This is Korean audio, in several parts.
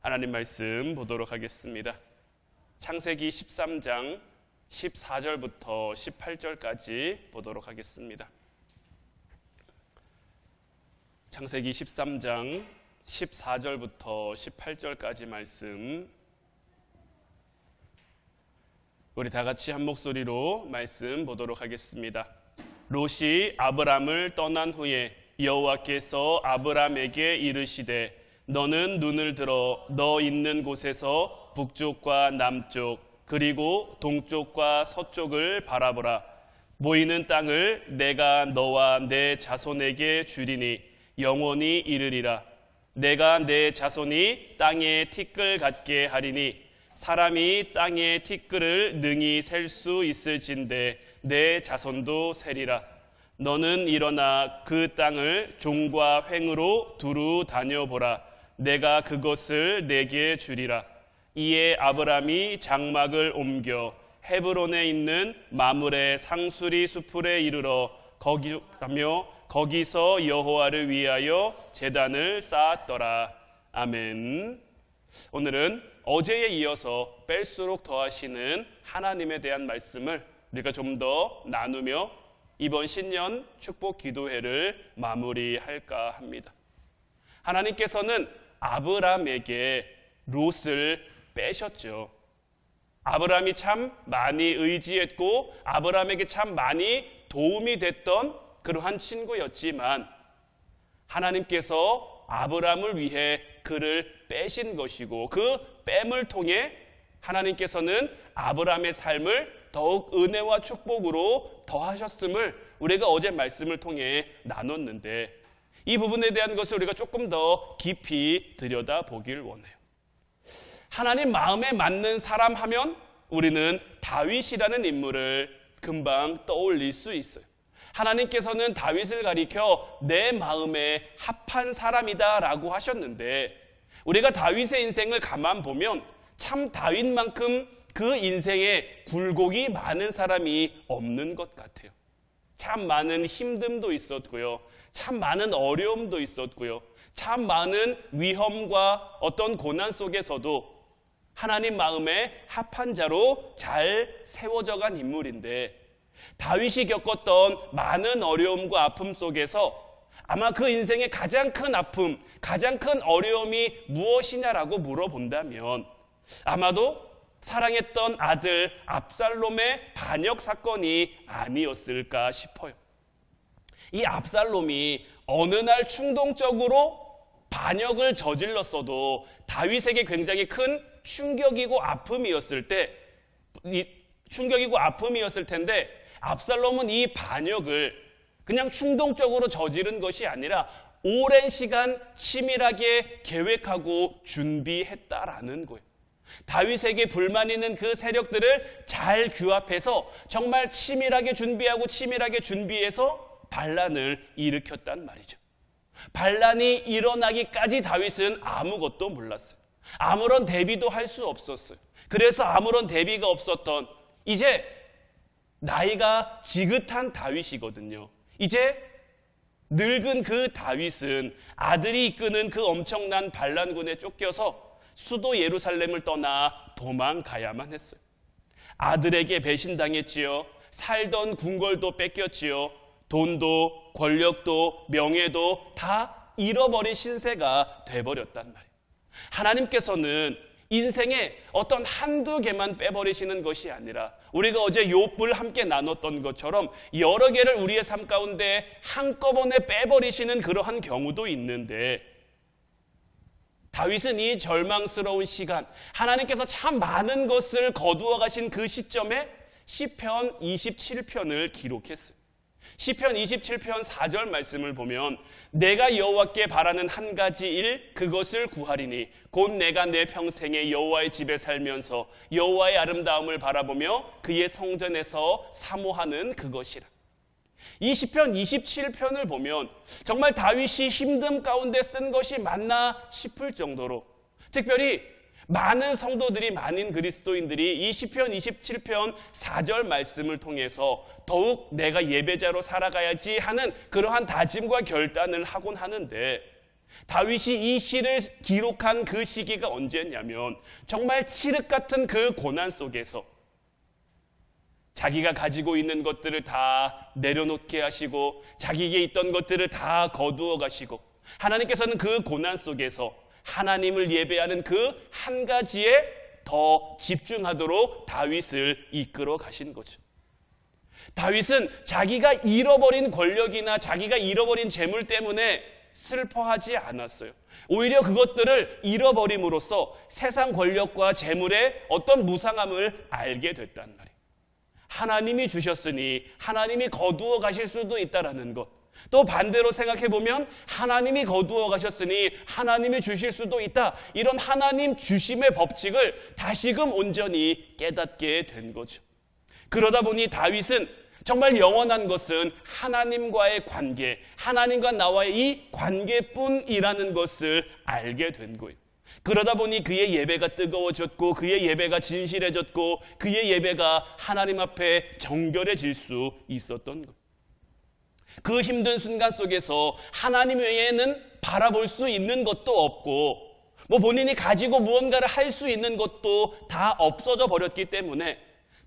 하나님 말씀 보도록 하겠습니다. 창세기 13장 14절부터 18절까지 보도록 하겠습니다. 창세기 13장 14절부터 18절까지 말씀, 우리 다 같이 한 목소리로 말씀 보도록 하겠습니다. 롯이 아브람을 떠난 후에 여호와께서 아브람에게 이르시되 너는 눈을 들어 너 있는 곳에서 북쪽과 남쪽 그리고 동쪽과 서쪽을 바라보라. 보이는 땅을 내가 너와 내 자손에게 주리니 영원히 이르리라. 내가 내 자손이 땅에 티끌 같게 하리니 사람이 땅의 티끌을 능히 셀 수 있을진데 내 자손도 세리라. 너는 일어나 그 땅을 종과 횡으로 두루 다녀보라. 내가 그것을 내게 주리라. 이에 아브람이 장막을 옮겨 헤브론에 있는 마므레 상수리 수풀에 이르러 거기서 여호와를 위하여 제단을 쌓았더라. 아멘. 오늘은 어제에 이어서 뺄수록 더하시는 하나님에 대한 말씀을 우리가 좀 더 나누며 이번 신년 축복 기도회를 마무리할까 합니다. 하나님께서는 아브람에게 롯을 빼셨죠. 아브람이 참 많이 의지했고 아브람에게 참 많이 도움이 됐던 그러한 친구였지만 하나님께서 아브람을 위해 그를 빼신 것이고 그 뺨을 통해 하나님께서는 아브람의 삶을 더욱 은혜와 축복으로 더하셨음을 우리가 어제 말씀을 통해 나눴는데, 이 부분에 대한 것을 우리가 조금 더 깊이 들여다보길 원해요. 하나님 마음에 맞는 사람 하면 우리는 다윗이라는 인물을 금방 떠올릴 수 있어요. 하나님께서는 다윗을 가리켜 내 마음에 합한 사람이다 라고 하셨는데, 우리가 다윗의 인생을 가만 보면 참 다윗만큼 그 인생에 굴곡이 많은 사람이 없는 것 같아요. 참 많은 힘듦도 있었고요, 참 많은 어려움도 있었고요, 참 많은 위험과 어떤 고난 속에서도 하나님 마음에 합한 자로 잘 세워져간 인물인데, 다윗이 겪었던 많은 어려움과 아픔 속에서 아마 그 인생의 가장 큰 아픔, 가장 큰 어려움이 무엇이냐라고 물어본다면 아마도 사랑했던 아들 압살롬의 반역 사건이 아니었을까 싶어요. 이 압살롬이 어느 날 충동적으로 반역을 저질렀어도 다윗에게 굉장히 큰 충격이고 아픔이었을 텐데, 압살롬은 이 반역을 그냥 충동적으로 저지른 것이 아니라 오랜 시간 치밀하게 계획하고 준비했다라는 거예요. 다윗에게 불만 있는 그 세력들을 잘 규합해서 정말 치밀하게 준비해서 반란을 일으켰단 말이죠. 반란이 일어나기까지 다윗은 아무것도 몰랐어요. 아무런 대비도 할 수 없었어요. 그래서 아무런 대비가 없었던 이제 나이가 지긋한 다윗이거든요. 이제 늙은 그 다윗은 아들이 이끄는 그 엄청난 반란군에 쫓겨서 수도 예루살렘을 떠나 도망가야만 했어요. 아들에게 배신당했지요. 살던 궁궐도 뺏겼지요. 돈도 권력도 명예도 다 잃어버린 신세가 돼버렸단 말이에요. 하나님께서는 인생에 어떤 한두 개만 빼버리시는 것이 아니라 우리가 어제 욥을 함께 나눴던 것처럼 여러 개를 우리의 삶 가운데 한꺼번에 빼버리시는 그러한 경우도 있는데, 다윗은 이 절망스러운 시간, 하나님께서 참 많은 것을 거두어 가신 그 시점에 시편 27편을 기록했어요. 시편 27편 4절 말씀을 보면 내가 여호와께 바라는 한 가지 일 그것을 구하리니 곧 내가 내 평생에 여호와의 집에 살면서 여호와의 아름다움을 바라보며 그의 성전에서 사모하는 그것이라. 이 시편 27편을 보면 정말 다윗이 힘듦 가운데 쓴 것이 맞나 싶을 정도로, 특별히 많은 성도들이, 많은 그리스도인들이 이 시편 27편 4절 말씀을 통해서 더욱 내가 예배자로 살아가야지 하는 그러한 다짐과 결단을 하곤 하는데, 다윗이 이 시를 기록한 그 시기가 언제냐면 정말 칠흑 같은 그 고난 속에서 자기가 가지고 있는 것들을 다 내려놓게 하시고 자기에게 있던 것들을 다 거두어 가시고 하나님께서는 그 고난 속에서 하나님을 예배하는 그 한 가지에 더 집중하도록 다윗을 이끌어 가신 거죠. 다윗은 자기가 잃어버린 권력이나 자기가 잃어버린 재물 때문에 슬퍼하지 않았어요. 오히려 그것들을 잃어버림으로써 세상 권력과 재물의 어떤 무상함을 알게 됐단 말이에요. 하나님이 주셨으니 하나님이 거두어 가실 수도 있다라는 것. 또 반대로 생각해 보면 하나님이 거두어 가셨으니 하나님이 주실 수도 있다. 이런 하나님 주심의 법칙을 다시금 온전히 깨닫게 된 거죠. 그러다 보니 다윗은 정말 영원한 것은 하나님과의 관계, 하나님과 나와의 이 관계뿐이라는 것을 알게 된 거예요. 그러다 보니 그의 예배가 뜨거워졌고 그의 예배가 진실해졌고 그의 예배가 하나님 앞에 정결해질 수 있었던 거예요. 그 힘든 순간 속에서 하나님 외에는 바라볼 수 있는 것도 없고 본인이 가지고 무언가를 할 수 있는 것도 다 없어져 버렸기 때문에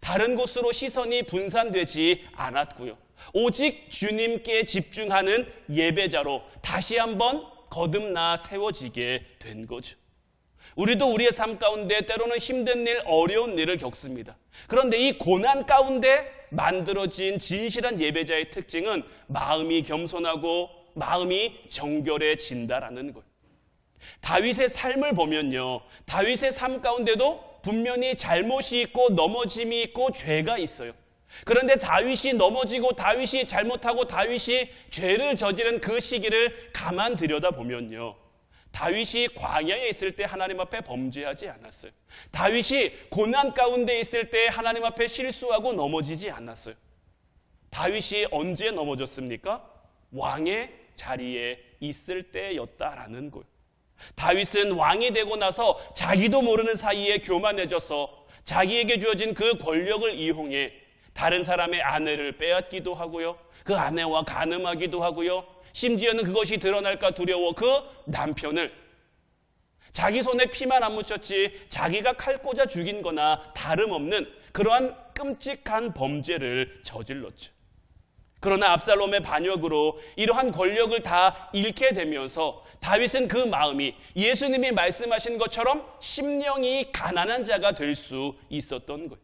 다른 곳으로 시선이 분산되지 않았고요. 오직 주님께 집중하는 예배자로 다시 한번 거듭나 세워지게 된 거죠. 우리도 우리의 삶 가운데 때로는 힘든 일, 어려운 일을 겪습니다. 그런데 이 고난 가운데 만들어진 진실한 예배자의 특징은 마음이 겸손하고 마음이 정결해진다라는 거예요. 다윗의 삶을 보면요, 다윗의 삶 가운데도 분명히 잘못이 있고 넘어짐이 있고 죄가 있어요. 그런데 다윗이 넘어지고 다윗이 잘못하고 다윗이 죄를 저지른 그 시기를 가만 들여다보면요, 다윗이 광야에 있을 때 하나님 앞에 범죄하지 않았어요. 다윗이 고난 가운데 있을 때 하나님 앞에 실수하고 넘어지지 않았어요. 다윗이 언제 넘어졌습니까? 왕의 자리에 있을 때였다라는 거예요. 다윗은 왕이 되고 나서 자기도 모르는 사이에 교만해져서 자기에게 주어진 그 권력을 이용해 다른 사람의 아내를 빼앗기도 하고요, 그 아내와 간음하기도 하고요, 심지어는 그것이 드러날까 두려워 그 남편을 자기 손에 피만 안 묻혔지 자기가 칼 꽂아 죽인 거나 다름없는 그러한 끔찍한 범죄를 저질렀죠. 그러나 압살롬의 반역으로 이러한 권력을 다 잃게 되면서 다윗은 그 마음이 예수님이 말씀하신 것처럼 심령이 가난한 자가 될 수 있었던 거예요.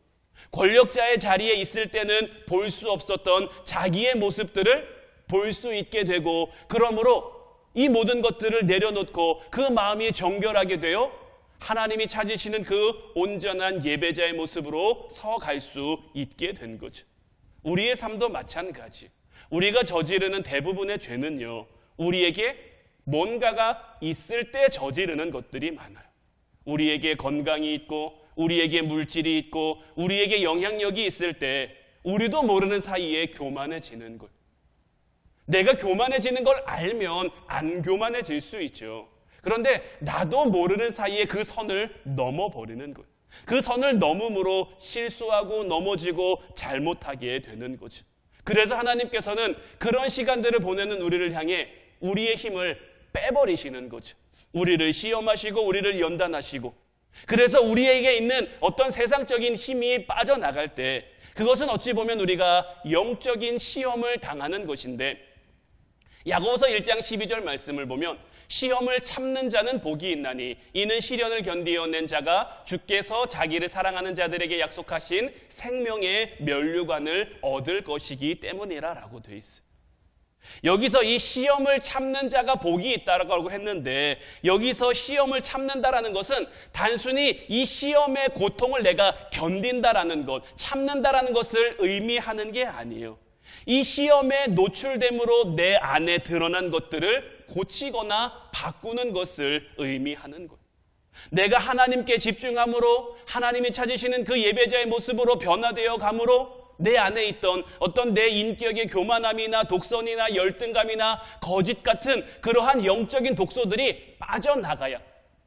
권력자의 자리에 있을 때는 볼 수 없었던 자기의 모습들을 볼 수 있게 되고, 그러므로 이 모든 것들을 내려놓고 그 마음이 정결하게 되어 하나님이 찾으시는 그 온전한 예배자의 모습으로 서갈 수 있게 된 거죠. 우리의 삶도 마찬가지. 우리가 저지르는 대부분의 죄는요, 우리에게 뭔가가 있을 때 저지르는 것들이 많아요. 우리에게 건강이 있고 우리에게 물질이 있고 우리에게 영향력이 있을 때 우리도 모르는 사이에 교만해지는 것. 내가 교만해지는 걸 알면 안 교만해질 수 있죠. 그런데 나도 모르는 사이에 그 선을 넘어버리는 거예요. 그 선을 넘음으로 실수하고 넘어지고 잘못하게 되는 거죠. 그래서 하나님께서는 그런 시간들을 보내는 우리를 향해 우리의 힘을 빼버리시는 거죠. 우리를 시험하시고 우리를 연단하시고, 그래서 우리에게 있는 어떤 세상적인 힘이 빠져나갈 때 그것은 어찌 보면 우리가 영적인 시험을 당하는 것인데, 야고보서 1장 12절 말씀을 보면 시험을 참는 자는 복이 있나니 이는 시련을 견디어낸 자가 주께서 자기를 사랑하는 자들에게 약속하신 생명의 면류관을 얻을 것이기 때문이라 라고 되어 있어요. 여기서 이 시험을 참는 자가 복이 있다라고 했는데, 여기서 시험을 참는다라는 것은 단순히 이 시험의 고통을 내가 견딘다라는 것, 참는다라는 것을 의미하는 게 아니에요. 이 시험에 노출됨으로 내 안에 드러난 것들을 고치거나 바꾸는 것을 의미하는 거예요. 내가 하나님께 집중함으로 하나님이 찾으시는 그 예배자의 모습으로 변화되어 감으로 내 안에 있던 어떤 내 인격의 교만함이나 독선이나 열등감이나 거짓 같은 그러한 영적인 독소들이 빠져나가야,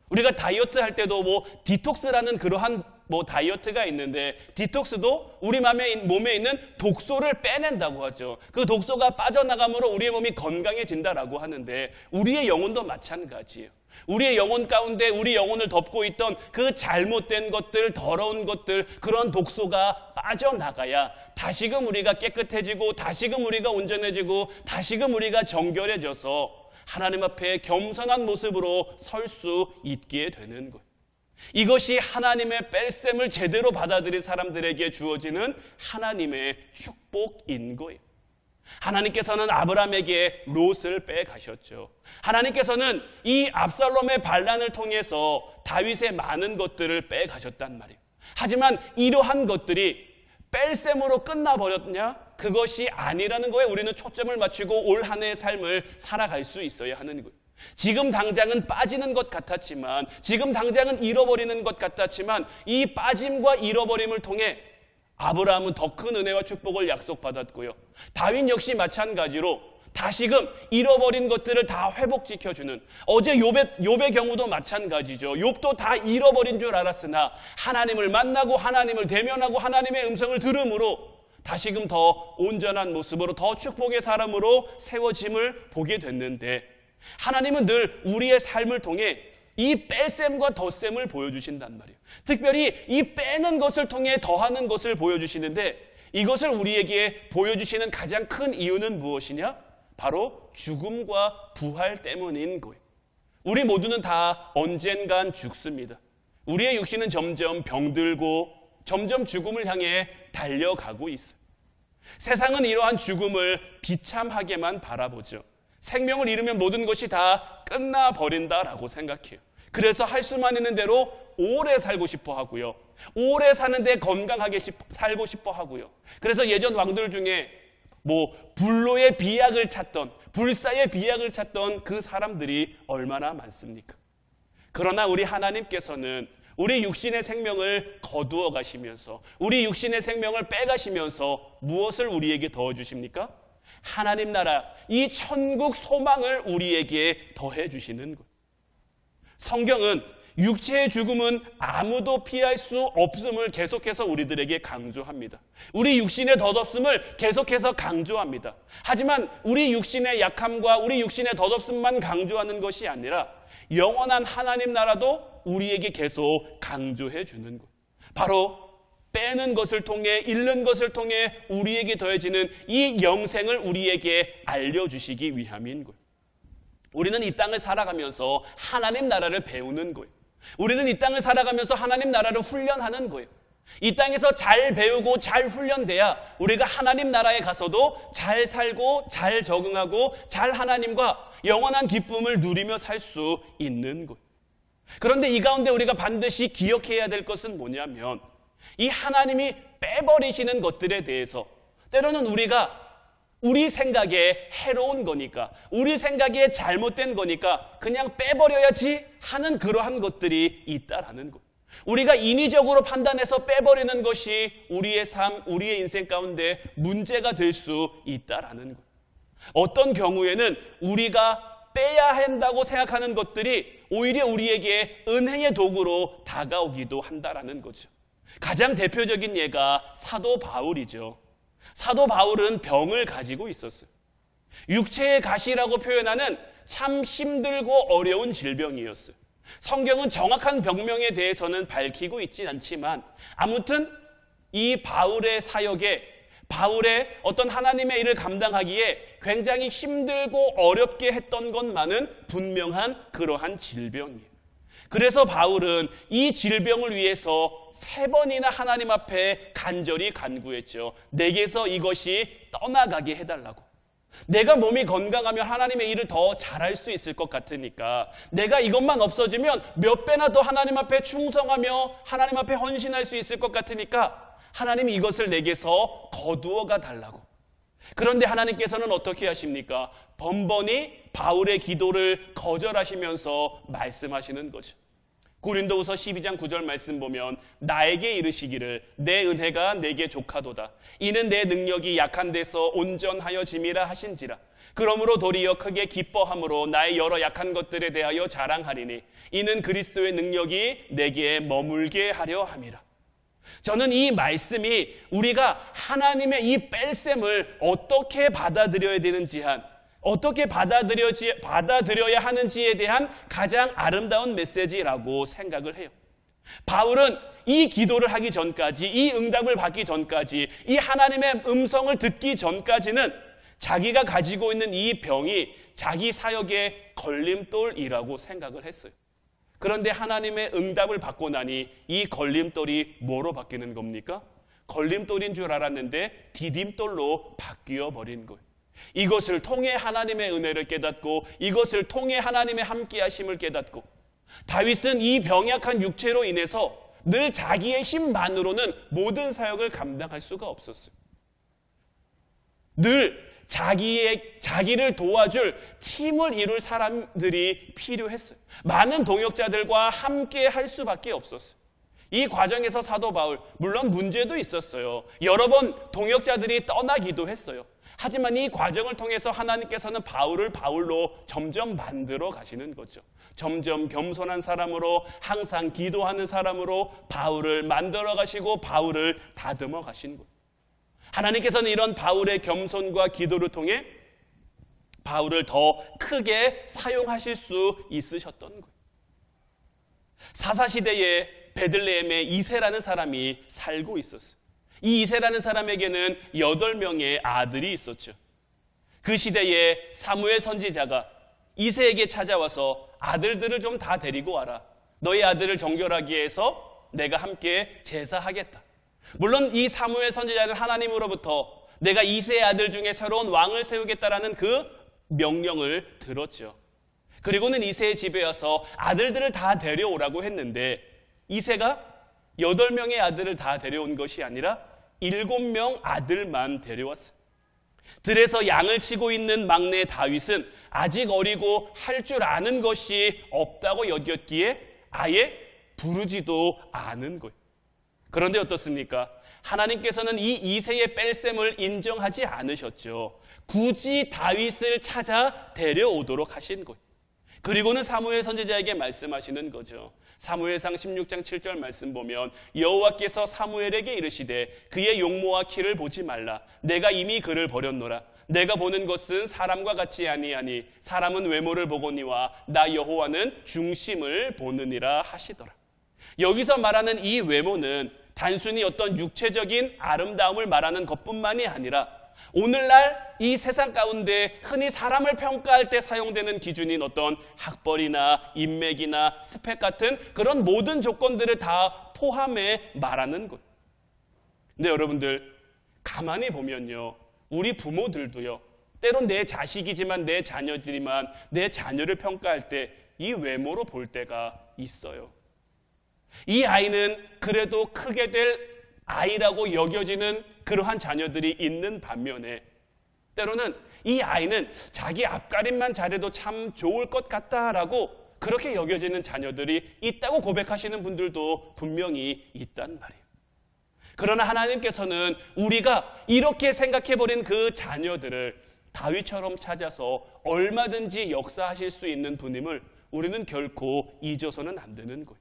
우리가 다이어트 할 때도 뭐 디톡스라는 그러한 뭐 다이어트가 있는데, 디톡스도 우리 몸에 있는 독소를 빼낸다고 하죠. 그 독소가 빠져나감으로 우리의 몸이 건강해진다라고 하는데, 우리의 영혼도 마찬가지예요. 우리의 영혼 가운데 우리 영혼을 덮고 있던 그 잘못된 것들, 더러운 것들, 그런 독소가 빠져나가야 다시금 우리가 깨끗해지고, 다시금 우리가 온전해지고, 다시금 우리가 정결해져서 하나님 앞에 겸손한 모습으로 설 수 있게 되는 거예요. 이것이 하나님의 뺄셈을 제대로 받아들인 사람들에게 주어지는 하나님의 축복인 거예요. 하나님께서는 아브라함에게 롯을 빼가셨죠. 하나님께서는 이 압살롬의 반란을 통해서 다윗의 많은 것들을 빼가셨단 말이에요. 하지만 이러한 것들이 뺄셈으로 끝나버렸냐? 그것이 아니라는 거에 우리는 초점을 맞추고 올 한 해의 삶을 살아갈 수 있어야 하는 거예요. 지금 당장은 빠지는 것 같았지만, 지금 당장은 잃어버리는 것 같았지만, 이 빠짐과 잃어버림을 통해 아브라함은 더 큰 은혜와 축복을 약속받았고요. 다윗 역시 마찬가지로 다시금 잃어버린 것들을 다 회복시켜주는, 어제 욥의 경우도 마찬가지죠. 욥도 다 잃어버린 줄 알았으나 하나님을 만나고 하나님을 대면하고 하나님의 음성을 들음으로 다시금 더 온전한 모습으로, 더 축복의 사람으로 세워짐을 보게 됐는데, 하나님은 늘 우리의 삶을 통해 이 뺄셈과 덧셈을 보여주신단 말이에요. 특별히 이 빼는 것을 통해 더하는 것을 보여주시는데, 이것을 우리에게 보여주시는 가장 큰 이유는 무엇이냐? 바로 죽음과 부활 때문인 거예요. 우리 모두는 다 언젠간 죽습니다. 우리의 육신은 점점 병들고 점점 죽음을 향해 달려가고 있어요. 세상은 이러한 죽음을 비참하게만 바라보죠. 생명을 잃으면 모든 것이 다 끝나버린다라고 생각해요. 그래서 할 수만 있는 대로 오래 살고 싶어 하고요. 오래 사는데 건강하게 살고 싶어 하고요. 그래서 예전 왕들 중에 뭐 불로의 비약을 찾던, 불사의 비약을 찾던 그 사람들이 얼마나 많습니까? 그러나 우리 하나님께서는 우리 육신의 생명을 거두어 가시면서, 우리 육신의 생명을 빼가시면서 무엇을 우리에게 더해 주십니까? 하나님 나라, 이 천국 소망을 우리에게 더해 주시는 것. 성경은 육체의 죽음은 아무도 피할 수 없음을 계속해서 우리들에게 강조합니다. 우리 육신의 덧없음을 계속해서 강조합니다. 하지만 우리 육신의 약함과 우리 육신의 덧없음만 강조하는 것이 아니라 영원한 하나님 나라도 우리에게 계속 강조해 주는 것. 바로 빼는 것을 통해, 잃는 것을 통해 우리에게 더해지는 이 영생을 우리에게 알려주시기 위함인 거예요. 우리는 이 땅을 살아가면서 하나님 나라를 배우는 거예요. 우리는 이 땅을 살아가면서 하나님 나라를 훈련하는 거예요. 이 땅에서 잘 배우고 잘 훈련돼야 우리가 하나님 나라에 가서도 잘 살고 잘 적응하고 잘 하나님과 영원한 기쁨을 누리며 살 수 있는 거예요. 그런데 이 가운데 우리가 반드시 기억해야 될 것은 뭐냐면, 이 하나님이 빼버리시는 것들에 대해서 때로는 우리가 우리 생각에 해로운 거니까, 우리 생각에 잘못된 거니까 그냥 빼버려야지 하는 그러한 것들이 있다라는 것. 우리가 인위적으로 판단해서 빼버리는 것이 우리의 삶, 우리의 인생 가운데 문제가 될 수 있다라는 것. 어떤 경우에는 우리가 빼야 한다고 생각하는 것들이 오히려 우리에게 은혜의 도구로 다가오기도 한다라는 거죠. 가장 대표적인 예가 사도 바울이죠. 사도 바울은 병을 가지고 있었어요. 육체의 가시라고 표현하는 참 힘들고 어려운 질병이었어요. 성경은 정확한 병명에 대해서는 밝히고 있진 않지만, 아무튼 이 바울의 사역에, 바울의 어떤 하나님의 일을 감당하기에 굉장히 힘들고 어렵게 했던 것만은 분명한 그러한 질병이에요. 그래서 바울은 이 질병을 위해서 3번이나 하나님 앞에 간절히 간구했죠. 내게서 이것이 떠나가게 해달라고. 내가 몸이 건강하면 하나님의 일을 더 잘할 수 있을 것 같으니까, 내가 이것만 없어지면 몇 배나 더 하나님 앞에 충성하며 하나님 앞에 헌신할 수 있을 것 같으니까 하나님이 이것을 내게서 거두어가 달라고. 그런데 하나님께서는 어떻게 하십니까? 번번이 바울의 기도를 거절하시면서 말씀하시는 거죠. 고린도후서 12장 9절 말씀 보면, 나에게 이르시기를 내 은혜가 내게 족하도다. 이는 내 능력이 약한 데서 온전하여짐이라 하신지라. 그러므로 도리어 크게 기뻐함으로 나의 여러 약한 것들에 대하여 자랑하리니 이는 그리스도의 능력이 내게 머물게 하려 함이라. 저는 이 말씀이 우리가 하나님의 이 뺄셈을 어떻게 받아들여야 되는지 어떻게 받아들여야 하는지에 대한 가장 아름다운 메시지라고 생각을 해요. 바울은 이 기도를 하기 전까지, 이 응답을 받기 전까지, 이 하나님의 음성을 듣기 전까지는 자기가 가지고 있는 이 병이 자기 사역의 걸림돌이라고 생각을 했어요. 그런데 하나님의 응답을 받고 나니 이 걸림돌이 뭐로 바뀌는 겁니까? 걸림돌인 줄 알았는데 디딤돌로 바뀌어 버린 거예요. 이것을 통해 하나님의 은혜를 깨닫고 이것을 통해 하나님의 함께하심을 깨닫고 다윗은 이 병약한 육체로 인해서 늘 자기의 힘만으로는 모든 사역을 감당할 수가 없었어요. 늘 자기를 도와줄 팀을 이룰 사람들이 필요했어요. 많은 동역자들과 함께 할 수밖에 없었어요. 이 과정에서 사도 바울, 물론 문제도 있었어요. 여러 번 동역자들이 떠나기도 했어요. 하지만 이 과정을 통해서 하나님께서는 바울을 바울로 점점 만들어 가시는 거죠. 점점 겸손한 사람으로, 항상 기도하는 사람으로 바울을 만들어 가시고 바울을 다듬어 가신 거예요. 하나님께서는 이런 바울의 겸손과 기도를 통해 바울을 더 크게 사용하실 수 있으셨던 거예요. 사사시대에 베들레헴에 이새라는 사람이 살고 있었어요. 이 이새라는 사람에게는 8명의 아들이 있었죠. 그 시대에 사무엘 선지자가 이새에게 찾아와서 아들들을 좀 다 데리고 와라. 너희 아들을 정결하게 해서 내가 함께 제사하겠다. 물론 이 사무엘 선지자는 하나님으로부터 내가 이새의 아들 중에 새로운 왕을 세우겠다라는 그 명령을 들었죠. 그리고는 이새의 집에 와서 아들들을 다 데려오라고 했는데 이새가 8명의 아들을 다 데려온 것이 아니라 7명 아들만 데려왔어요. 들에서 양을 치고 있는 막내 다윗은 아직 어리고 할 줄 아는 것이 없다고 여겼기에 아예 부르지도 않은 거예요. 그런데 어떻습니까? 하나님께서는 이 이새의 뺄셈을 인정하지 않으셨죠. 굳이 다윗을 찾아 데려오도록 하신 거예요. 그리고는 사무엘 선지자에게 말씀하시는 거죠. 사무엘상 16장 7절 말씀 보면 여호와께서 사무엘에게 이르시되 그의 용모와 키를 보지 말라. 내가 이미 그를 버렸노라. 내가 보는 것은 사람과 같지 아니하니 사람은 외모를 보거니와 나 여호와는 중심을 보느니라 하시더라. 여기서 말하는 이 외모는 단순히 어떤 육체적인 아름다움을 말하는 것뿐만이 아니라 오늘날 이 세상 가운데 흔히 사람을 평가할 때 사용되는 기준인 어떤 학벌이나 인맥이나 스펙 같은 그런 모든 조건들을 다 포함해 말하는 것. 근데 여러분들 가만히 보면요, 우리 부모들도요, 때론 내 자식이지만 내 자녀들이만 내 자녀를 평가할 때 이 외모로 볼 때가 있어요. 이 아이는 그래도 크게 될 아이라고 여겨지는 그러한 자녀들이 있는 반면에 때로는 이 아이는 자기 앞가림만 잘해도 참 좋을 것 같다라고 그렇게 여겨지는 자녀들이 있다고 고백하시는 분들도 분명히 있단 말이에요. 그러나 하나님께서는 우리가 이렇게 생각해버린 그 자녀들을 다윗처럼 찾아서 얼마든지 역사하실 수 있는 분임을 우리는 결코 잊어서는 안 되는 거예요.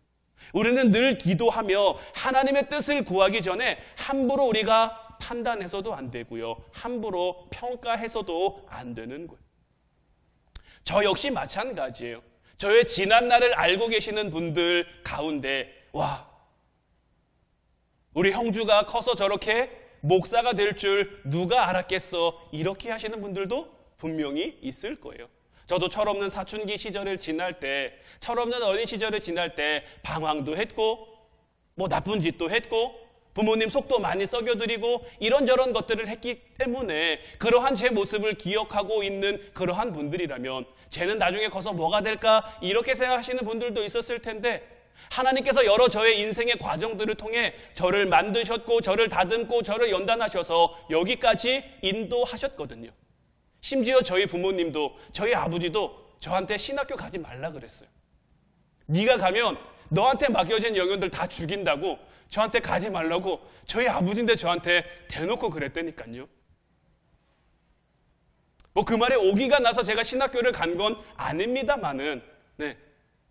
우리는 늘 기도하며 하나님의 뜻을 구하기 전에 함부로 우리가 판단해서도 안 되고요. 함부로 평가해서도 안 되는 거예요. 저 역시 마찬가지예요. 저의 지난 날을 알고 계시는 분들 가운데 와, 우리 형주가 커서 저렇게 목사가 될 줄 누가 알았겠어, 이렇게 하시는 분들도 분명히 있을 거예요. 저도 철없는 사춘기 시절을 지날 때, 철없는 어린 시절을 지날 때 방황도 했고 뭐 나쁜 짓도 했고 부모님 속도 많이 썩여드리고 이런저런 것들을 했기 때문에 그러한 제 모습을 기억하고 있는 그러한 분들이라면 쟤는 나중에 커서 뭐가 될까 이렇게 생각하시는 분들도 있었을 텐데 하나님께서 여러 저의 인생의 과정들을 통해 저를 만드셨고 저를 다듬고 저를 연단하셔서 여기까지 인도하셨거든요. 심지어 저희 부모님도 저희 아버지도 저한테 신학교 가지 말라 그랬어요. 네가 가면 너한테 맡겨진 영혼들 다 죽인다고 저한테 가지 말라고 저희 아버지인데 저한테 대놓고 그랬다니까요. 뭐 그 말에 오기가 나서 제가 신학교를 간 건 아닙니다만은, 네.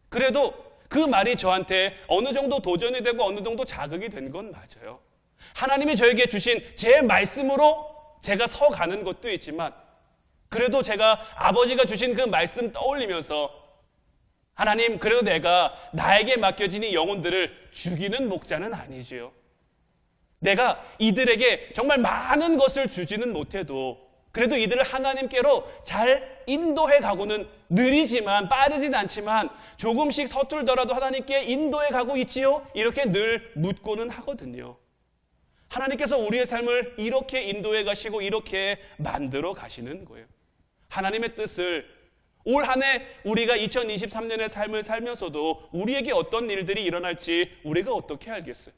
그래도 그 말이 저한테 어느 정도 도전이 되고 어느 정도 자극이 된 건 맞아요. 하나님이 저에게 주신 제 말씀으로 제가 서가는 것도 있지만, 그래도 제가 아버지가 주신 그 말씀 떠올리면서, 하나님, 그래도 내가 나에게 맡겨진 이 영혼들을 죽이는 목자는 아니지요. 내가 이들에게 정말 많은 것을 주지는 못해도 그래도 이들을 하나님께로 잘 인도해 가고는, 느리지만 빠르진 않지만 조금씩 서툴더라도 하나님께 인도해 가고 있지요, 이렇게 늘 묻고는 하거든요. 하나님께서 우리의 삶을 이렇게 인도해 가시고 이렇게 만들어 가시는 거예요. 하나님의 뜻을 올 한 해 우리가 2023년의 삶을 살면서도 우리에게 어떤 일들이 일어날지 우리가 어떻게 알겠어요?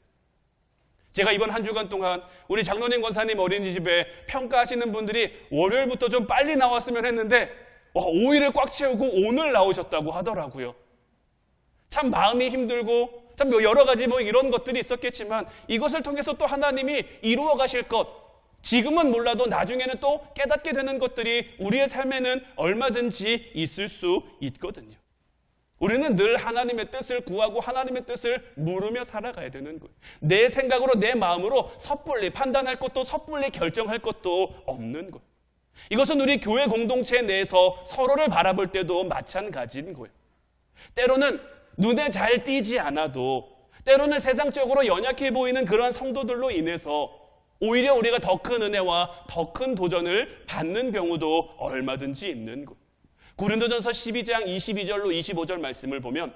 제가 이번 한 주간 동안 우리 장로님 권사님 어린이집에 평가하시는 분들이 월요일부터 좀 빨리 나왔으면 했는데 5일을 꽉 채우고 오늘 나오셨다고 하더라고요. 참 마음이 힘들고 참 여러 가지 이런 것들이 있었겠지만, 이것을 통해서 또 하나님이 이루어 가실 것, 지금은 몰라도 나중에는 또 깨닫게 되는 것들이 우리의 삶에는 얼마든지 있을 수 있거든요. 우리는 늘 하나님의 뜻을 구하고 하나님의 뜻을 물으며 살아가야 되는 거예요. 내 생각으로 내 마음으로 섣불리 판단할 것도 섣불리 결정할 것도 없는 거예요. 이것은 우리 교회 공동체 내에서 서로를 바라볼 때도 마찬가지인 거예요. 때로는 눈에 잘 띄지 않아도, 때로는 세상적으로 연약해 보이는 그러한 성도들로 인해서 오히려 우리가 더 큰 은혜와 더 큰 도전을 받는 경우도 얼마든지 있는 거예요. 고린도전서 12장 22절로 25절 말씀을 보면,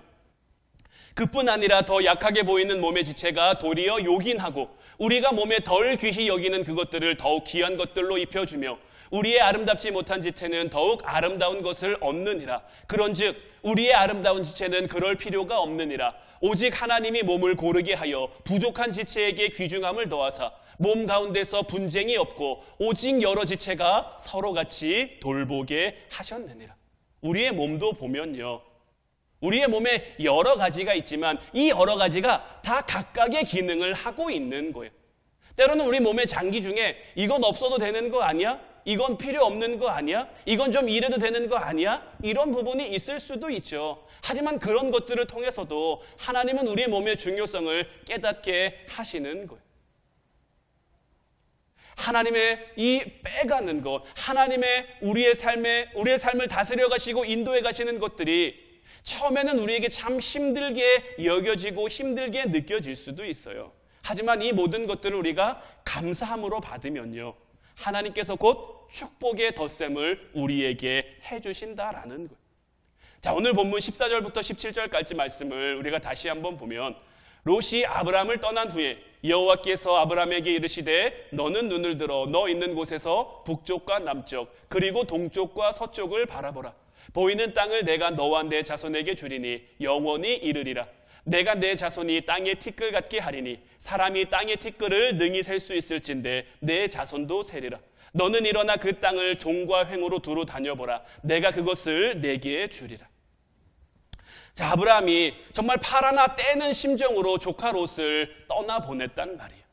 그뿐 아니라 더 약하게 보이는 몸의 지체가 도리어 요긴하고 우리가 몸에 덜 귀히 여기는 그것들을 더욱 귀한 것들로 입혀주며 우리의 아름답지 못한 지체는 더욱 아름다운 것을 얻느니라. 그런즉 우리의 아름다운 지체는 그럴 필요가 없느니라. 오직 하나님이 몸을 고르게 하여 부족한 지체에게 귀중함을 더하사 몸 가운데서 분쟁이 없고 오직 여러 지체가 서로같이 돌보게 하셨느니라. 우리의 몸도 보면요, 우리의 몸에 여러 가지가 있지만 이 여러 가지가 다 각각의 기능을 하고 있는 거예요. 때로는 우리 몸의 장기 중에 이건 없어도 되는 거 아니야? 이건 필요 없는 거 아니야? 이건 좀 이래도 되는 거 아니야? 이런 부분이 있을 수도 있죠. 하지만 그런 것들을 통해서도 하나님은 우리의 몸의 중요성을 깨닫게 하시는 거예요. 하나님의 이 빼가는 것, 하나님의 우리의 삶을 다스려 가시고 인도해 가시는 것들이 처음에는 우리에게 참 힘들게 여겨지고 힘들게 느껴질 수도 있어요. 하지만 이 모든 것들을 우리가 감사함으로 받으면요, 하나님께서 곧 축복의 덧셈을 우리에게 해주신다라는 거예요. 자, 오늘 본문 14절부터 17절까지 말씀을 우리가 다시 한번 보면, 롯이 아브람을 떠난 후에 여호와께서 아브람에게 이르시되 너는 눈을 들어 너 있는 곳에서 북쪽과 남쪽 그리고 동쪽과 서쪽을 바라보라. 보이는 땅을 내가 너와 내 자손에게 주리니 영원히 이르리라. 내가 내 자손이 땅의 티끌 같게 하리니 사람이 땅의 티끌을 능히 셀 수 있을진데 내 자손도 세리라. 너는 일어나 그 땅을 종과 횡으로 두루 다녀보라. 내가 그것을 내게 주리라. 자, 아브라함이 정말 팔 하나 떼는 심정으로 조카 롯을 떠나보냈단 말이에요.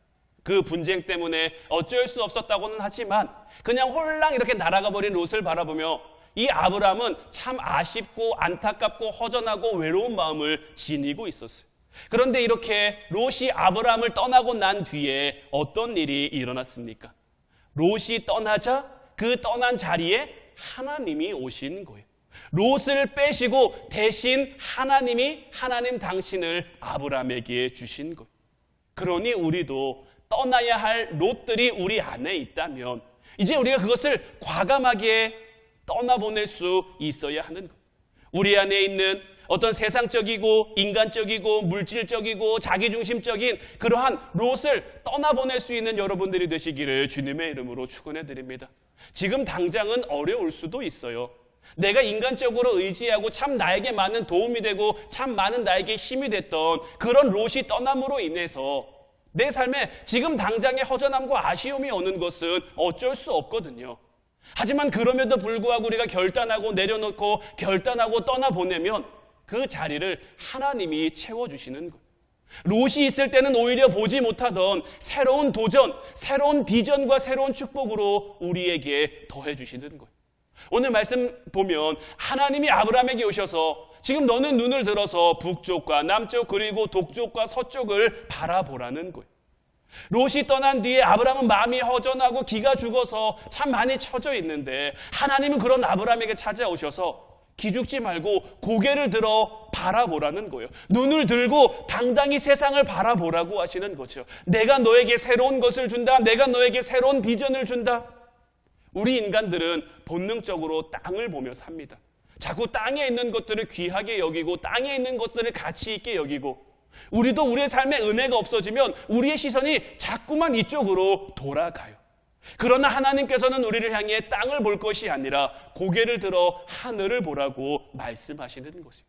그 분쟁 때문에 어쩔 수 없었다고는 하지만 그냥 홀랑 이렇게 날아가 버린 롯을 바라보며 이 아브라함은 참 아쉽고 안타깝고 허전하고 외로운 마음을 지니고 있었어요. 그런데 이렇게 롯이 아브라함을 떠나고 난 뒤에 어떤 일이 일어났습니까? 롯이 떠나자 그 떠난 자리에 하나님이 오신 거예요. 롯을 빼시고 대신 하나님 당신을 아브라함에게 주신 거예요. 그러니 우리도 떠나야 할 롯들이 우리 안에 있다면 이제 우리가 그것을 과감하게 떠나보낼 수 있어야 하는 거예요. 우리 안에 있는 어떤 세상적이고 인간적이고 물질적이고 자기중심적인 그러한 롯을 떠나보낼 수 있는 여러분들이 되시기를 주님의 이름으로 축원해 드립니다. 지금 당장은 어려울 수도 있어요. 내가 인간적으로 의지하고 참 나에게 많은 도움이 되고 참 많은 나에게 힘이 됐던 그런 롯이 떠남으로 인해서 내 삶에 지금 당장의 허전함과 아쉬움이 오는 것은 어쩔 수 없거든요. 하지만 그럼에도 불구하고 우리가 결단하고 내려놓고 결단하고 떠나보내면 그 자리를 하나님이 채워주시는 거예요. 롯이 있을 때는 오히려 보지 못하던 새로운 도전, 새로운 비전과 새로운 축복으로 우리에게 더해주시는 거예요. 오늘 말씀 보면 하나님이 아브라함에게 오셔서 지금 너는 눈을 들어서 북쪽과 남쪽 그리고 동쪽과 서쪽을 바라보라는 거예요. 롯이 떠난 뒤에 아브라함은 마음이 허전하고 기가 죽어서 참 많이 처져 있는데 하나님은 그런 아브라함에게 찾아오셔서 기죽지 말고 고개를 들어 바라보라는 거예요. 눈을 들고 당당히 세상을 바라보라고 하시는 거죠. 내가 너에게 새로운 것을 준다. 내가 너에게 새로운 비전을 준다. 우리 인간들은 본능적으로 땅을 보며 삽니다. 자꾸 땅에 있는 것들을 귀하게 여기고 땅에 있는 것들을 가치 있게 여기고 우리도 우리의 삶에 은혜가 없어지면 우리의 시선이 자꾸만 이쪽으로 돌아가요. 그러나 하나님께서는 우리를 향해 땅을 볼 것이 아니라 고개를 들어 하늘을 보라고 말씀하시는 것이에요.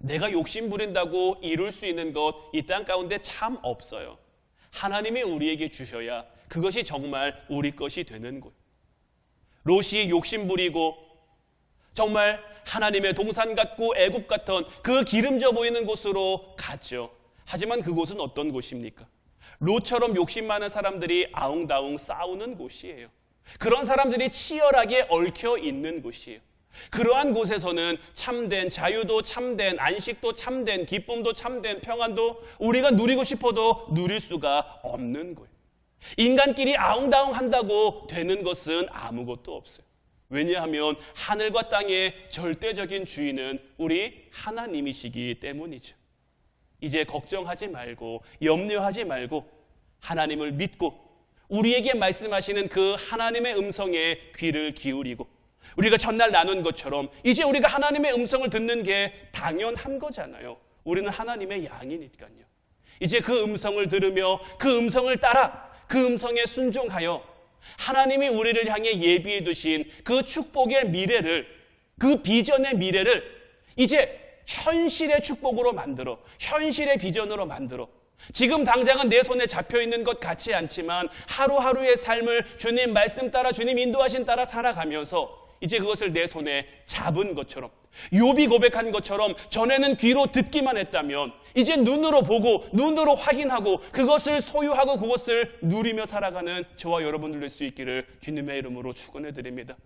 내가 욕심 부린다고 이룰 수 있는 것 이 땅 가운데 참 없어요. 하나님이 우리에게 주셔야 그것이 정말 우리 것이 되는 거예요. 롯이 욕심 부리고 정말 하나님의 동산 같고 애굽 같은 그 기름져 보이는 곳으로 갔죠. 하지만 그곳은 어떤 곳입니까? 롯처럼 욕심 많은 사람들이 아웅다웅 싸우는 곳이에요. 그런 사람들이 치열하게 얽혀 있는 곳이에요. 그러한 곳에서는 참된 자유도 참된 안식도 참된 기쁨도 참된 평안도 우리가 누리고 싶어도 누릴 수가 없는 거예요. 인간끼리 아웅다웅 한다고 되는 것은 아무것도 없어요. 왜냐하면 하늘과 땅의 절대적인 주인은 우리 하나님이시기 때문이죠. 이제 걱정하지 말고 염려하지 말고 하나님을 믿고 우리에게 말씀하시는 그 하나님의 음성에 귀를 기울이고 우리가 전날 나눈 것처럼 이제 우리가 하나님의 음성을 듣는 게 당연한 거잖아요. 우리는 하나님의 양이니까요. 이제 그 음성을 들으며 그 음성을 따라 그 음성에 순종하여 하나님이 우리를 향해 예비해 두신 그 축복의 미래를, 그 비전의 미래를 이제 현실의 축복으로 만들어, 현실의 비전으로 만들어 지금 당장은 내 손에 잡혀있는 것 같지 않지만 하루하루의 삶을 주님 말씀 따라 주님 인도하신 따라 살아가면서 이제 그것을 내 손에 잡은 것처럼 욥이 고백한 것처럼 전에는 귀로 듣기만 했다면 이제 눈으로 보고 눈으로 확인하고 그것을 소유하고 그것을 누리며 살아가는 저와 여러분들 될 수 있기를 주님의 이름으로 축원해 드립니다.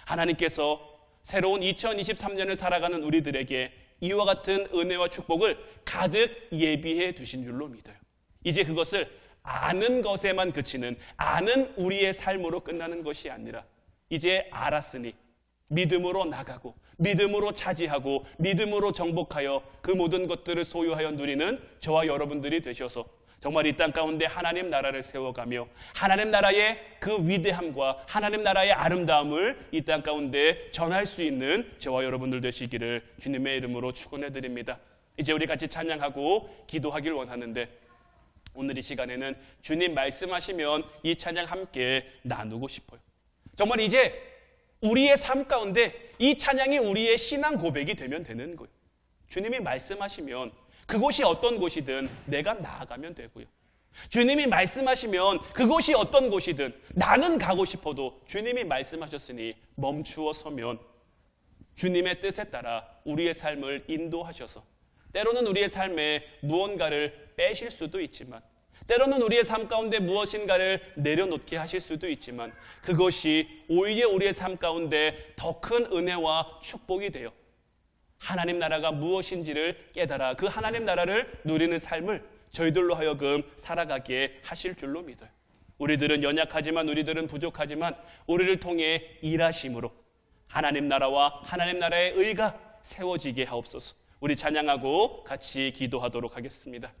하나님께서 새로운 2023년을 살아가는 우리들에게 이와 같은 은혜와 축복을 가득 예비해 두신 줄로 믿어요. 이제 그것을 아는 것에만 그치는 아는 우리의 삶으로 끝나는 것이 아니라 이제 알았으니 믿음으로 나가고 믿음으로 차지하고 믿음으로 정복하여 그 모든 것들을 소유하여 누리는 저와 여러분들이 되셔서 정말 이 땅 가운데 하나님 나라를 세워가며 하나님 나라의 그 위대함과 하나님 나라의 아름다움을 이 땅 가운데 전할 수 있는 저와 여러분들 되시기를 주님의 이름으로 축원해 드립니다. 이제 우리 같이 찬양하고 기도하길 원하는데 오늘 이 시간에는 주님 말씀하시면 이 찬양 함께 나누고 싶어요. 정말 이제 우리의 삶 가운데 이 찬양이 우리의 신앙 고백이 되면 되는 거예요. 주님이 말씀하시면 그곳이 어떤 곳이든 내가 나아가면 되고요. 주님이 말씀하시면 그곳이 어떤 곳이든 나는 가고 싶어도 주님이 말씀하셨으니 멈추어 서면 주님의 뜻에 따라 우리의 삶을 인도하셔서 때로는 우리의 삶에 무언가를 빼실 수도 있지만 때로는 우리의 삶 가운데 무엇인가를 내려놓게 하실 수도 있지만 그것이 오히려 우리의 삶 가운데 더 큰 은혜와 축복이 되어 하나님 나라가 무엇인지를 깨달아 그 하나님 나라를 누리는 삶을 저희들로 하여금 살아가게 하실 줄로 믿어요. 우리들은 연약하지만 우리들은 부족하지만 우리를 통해 일하심으로 하나님 나라와 하나님 나라의 의가 세워지게 하옵소서. 우리 찬양하고 같이 기도하도록 하겠습니다.